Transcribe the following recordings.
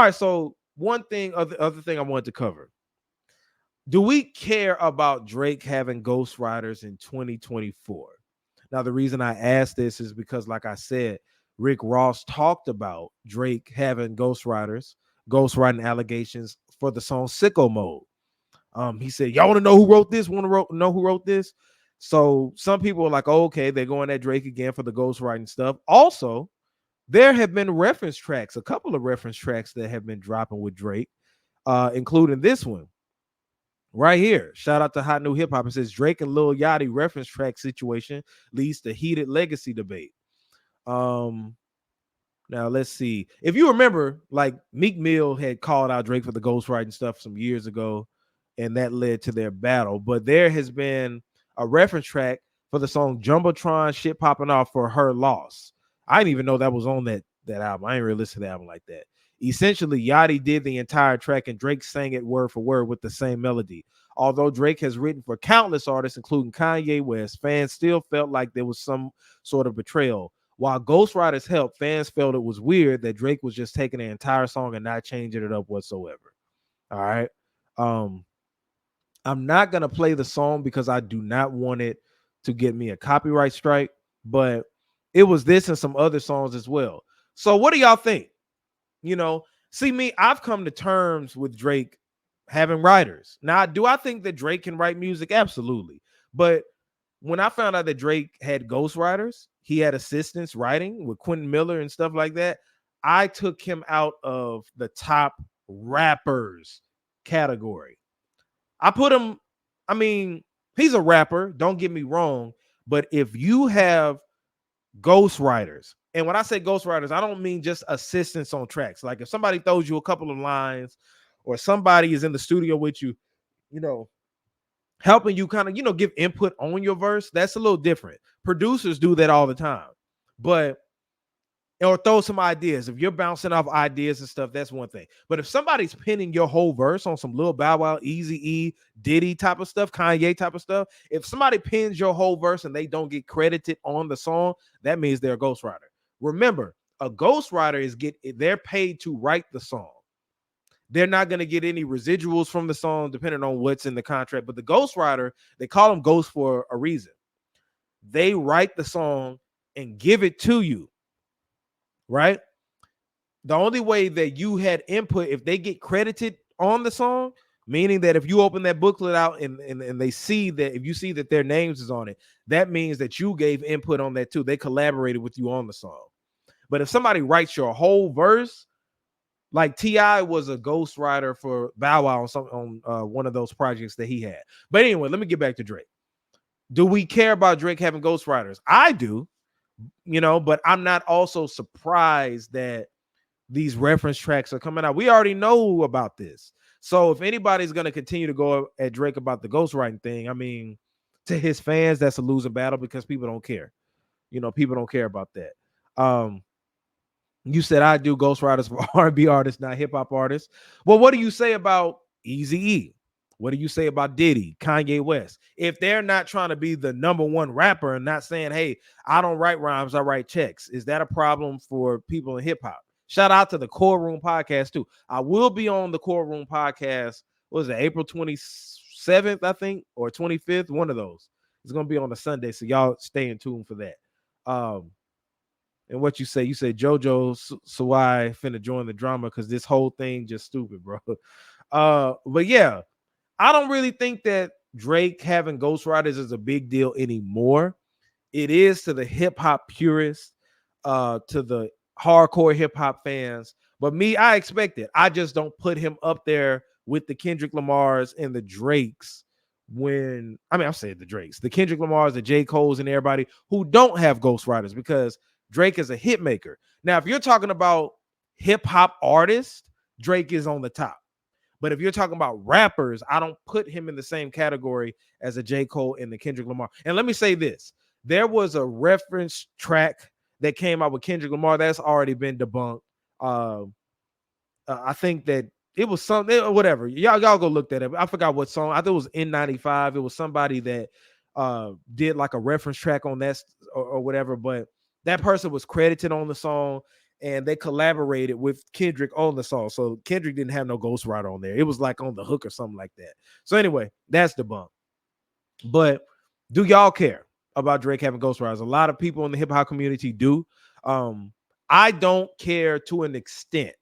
All right, so one thing, other thing I wanted to cover. Do we care about Drake having ghostwriters in 2024? Now, the reason I asked this is because, like I said, Rick Ross talked about Drake having ghostwriters, ghostwriting allegations for the song Sicko Mode. He said, "Y'all want to know who wrote this? Want to know who wrote this?" So some people are like, oh, "Okay, they're going at Drake again for the ghostwriting stuff." Also, there have been reference tracks, a couple of reference tracks that have been dropping with Drake, including this one right here. Shout out to Hot New Hip Hop. It says Drake and Lil Yachty reference track situation leads to heated legacy debate. Um, Now let's see. If you remember, like Meek Mill had called out Drake for the ghostwriting stuff some years ago, and that led to their battle. But there has been a reference track for the song Jumbotron shit popping off for Her Loss. I didn't even know that was on that album. I ain't really listened to the album like that. Essentially, Yachty did the entire track and Drake sang it word for word with the same melody. Although Drake has written for countless artists, including Kanye West, fans still felt like there was some sort of betrayal. While ghostwriters helped, fans felt it was weird that Drake was just taking the entire song and not changing it up whatsoever. All right. Um, I'm not gonna play the song because I do not want it to get me a copyright strike, but it was this and some other songs as well. So what do y'all think? You know, see me, I've come to terms with Drake having writers. Now, do I think that Drake can write music? Absolutely. But when I found out that Drake had ghostwriters, he had assistants writing with Quentin Miller and stuff like that, I took him out of the top rappers category. I put him, I mean, he's a rapper, don't get me wrong, but if you have ghostwriters, and when I say ghostwriters, I don't mean just assistants on tracks. Like if somebody throws you a couple of lines or somebody is in the studio with you, you know, helping you kind of, give input on your verse, that's a little different. Producers do that all the time. But or throw some ideas. If you're bouncing off ideas and stuff, that's one thing. But if somebody's pinning your whole verse on some little Bow Wow, Easy E, Diddy type of stuff, Kanye type of stuff, if somebody pins your whole verse and they don't get credited on the song, that means they're a ghostwriter. Remember, a ghostwriter they're paid to write the song. They're not going to get any residuals from the song, depending on what's in the contract. But the ghostwriter, they call them ghosts for a reason. They write the song and give it to you, right? The only way that you had input, if they get credited on the song, meaning that if you open that booklet out and they see that, if you see that their names is on it, that means that you gave input on that too. They collaborated with you on the song. But if somebody writes your whole verse, like T.I. was a ghostwriter for Bow Wow on one of those projects that he had. But anyway, let me get back to Drake. Do we care about Drake having ghostwriters? I do, but I'm not also surprised that these reference tracks are coming out. We already know about this. So if anybody's going to continue to go at Drake about the ghostwriting thing, I mean, to his fans, that's a losing battle because people don't care. People don't care about that. You said I do ghostwriters for R&B artists, not hip hop artists. Well, what do you say about Eazy-E? What do you say about Diddy, Kanye West? If they're not trying to be the number one rapper and not saying, hey, I don't write rhymes, I write checks, is that a problem for people in hip hop? Shout out to the Core Room podcast, too. I will be on the Core Room podcast, what was it, April 27th, I think, or 25th, one of those. It's going to be on a Sunday, so y'all stay in tune for that. And what you said JoJo Sawai finna join the drama because this whole thing just stupid, bro. But yeah, I don't really think that Drake having ghostwriters is a big deal anymore. It is to the hip hop purists, to the hardcore hip hop fans. But me, I expect it. I just don't put him up there with the Kendrick Lamars and the Drakes I'm saying the Drakes, the Kendrick Lamars, the J. Coles, and everybody who don't have ghostwriters because Drake is a hit maker. Now, if you're talking about hip hop artists, Drake is on the top. But if you're talking about rappers, I don't put him in the same category as a J. Cole and the Kendrick Lamar. And let me say this. There was a reference track that came out with Kendrick Lamar that's already been debunked. I think that it was something, whatever. Y'all go look that up. I forgot what song. I think it was N95. It was somebody that did like a reference track on that or whatever. But that person was credited on the song. and they collaborated with Kendrick on the song. So Kendrick didn't have no ghostwriter on there. It was like on the hook or something like that. So anyway, that's the bump. But do y'all care about Drake having ghostwriters? A lot of people in the hip hop community do. I don't care to an extent.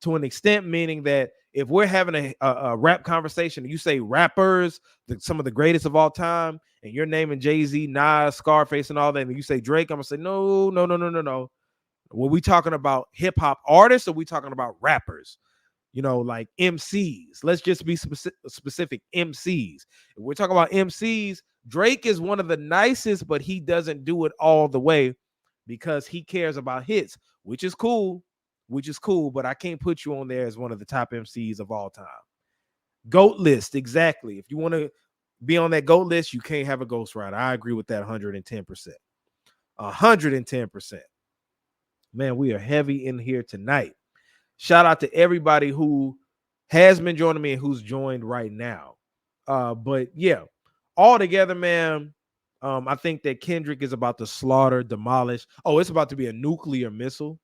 To an extent, meaning that if we're having a rap conversation, you say rappers, some of the greatest of all time, and you're naming Jay-Z, Nas, Scarface, and all that, and you say Drake, I'm gonna say no, no, no, no, no, no. Were we talking about hip hop artists, or we talking about rappers? Like MCs. Let's just be specific. MCs. If we're talking about MCs, Drake is one of the nicest, but he doesn't do it all the way because he cares about hits, which is cool. But I can't put you on there as one of the top MCs of all time. GOAT list, exactly. If you want to be on that GOAT list, you can't have a ghostwriter. I agree with that 110%. 110%. Man, we are heavy in here tonight. Shout out to everybody who has been joining me and who's joined right now. But yeah, all together, man, I think that Kendrick is about to slaughter, demolish. Oh, it's about to be a nuclear missile.